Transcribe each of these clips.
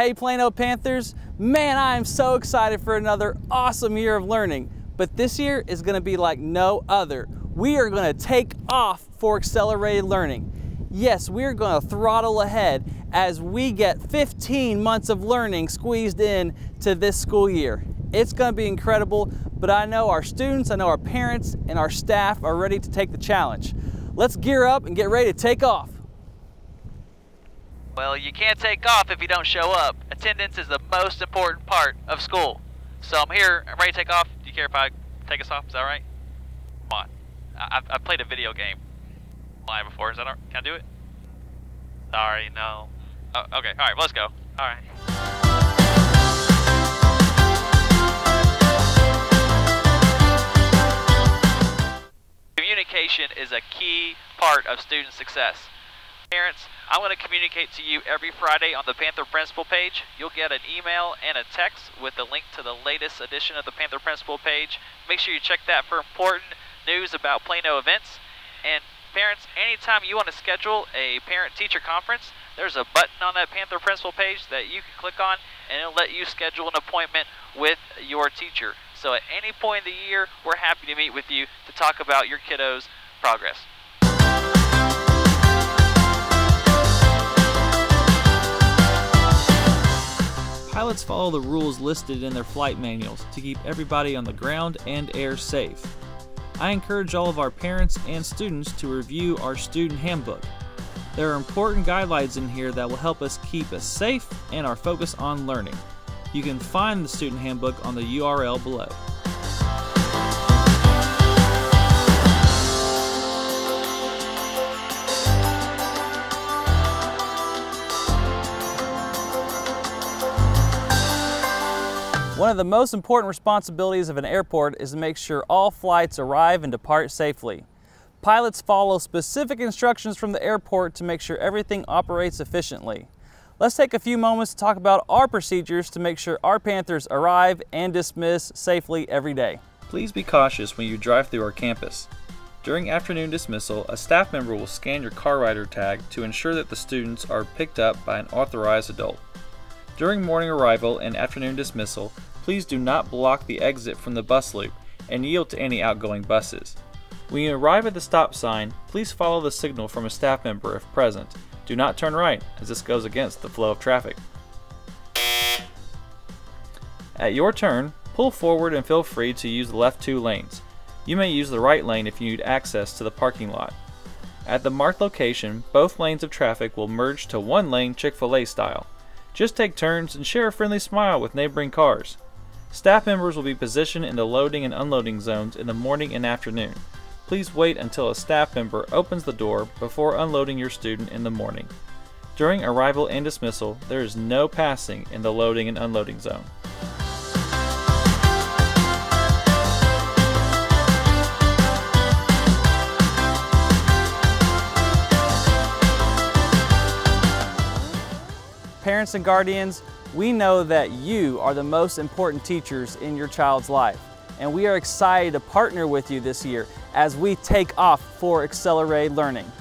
Hey Plano Panthers, man, I am so excited for another awesome year of learning, but this year is going to be like no other. We are going to take off for accelerated learning. Yes, we are going to throttle ahead as we get 15 months of learning squeezed in to this school year. It's going to be incredible, but I know our students, I know our parents, and our staff are ready to take the challenge. Let's gear up and get ready to take off. Well, you can't take off if you don't show up. Attendance is the most important part of school. So I'm here, I'm ready to take off. Do you care if I take us off? Is that right? Come on. I've played a video game live before. Is that all right? Can I do it? Sorry, no. Oh, okay, all right, let's go. All right. Communication is a key part of student success. Parents, I'm going to communicate to you every Friday on the Panther Principal page. You'll get an email and a text with a link to the latest edition of the Panther Principal page. Make sure you check that for important news about Plano events. And parents, anytime you want to schedule a parent-teacher conference, there's a button on that Panther Principal page that you can click on, and it'll let you schedule an appointment with your teacher. So at any point in the year, we're happy to meet with you to talk about your kiddo's progress. Pilots follow the rules listed in their flight manuals to keep everybody on the ground and air safe. I encourage all of our parents and students to review our student handbook. There are important guidelines in here that will help us keep us safe and our focus on learning. You can find the student handbook on the URL below. One of the most important responsibilities of an airport is to make sure all flights arrive and depart safely. Pilots follow specific instructions from the airport to make sure everything operates efficiently. Let's take a few moments to talk about our procedures to make sure our Panthers arrive and dismiss safely every day. Please be cautious when you drive through our campus. During afternoon dismissal, a staff member will scan your car rider tag to ensure that the students are picked up by an authorized adult. During morning arrival and afternoon dismissal, please do not block the exit from the bus loop and yield to any outgoing buses. When you arrive at the stop sign, please follow the signal from a staff member if present. Do not turn right, as this goes against the flow of traffic. At your turn, pull forward and feel free to use the left two lanes. You may use the right lane if you need access to the parking lot. At the marked location, both lanes of traffic will merge to one lane Chick-fil-A style. Just take turns and share a friendly smile with neighboring cars. Staff members will be positioned in the loading and unloading zones in the morning and afternoon. Please wait until a staff member opens the door before unloading your student in the morning. During arrival and dismissal, there is no passing in the loading and unloading zone. Parents and guardians, we know that you are the most important teachers in your child's life, and we are excited to partner with you this year as we take off for accelerated learning.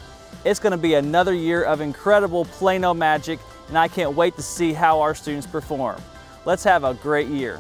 It's going to be another year of incredible Plano magic, and I can't wait to see how our students perform. Let's have a great year.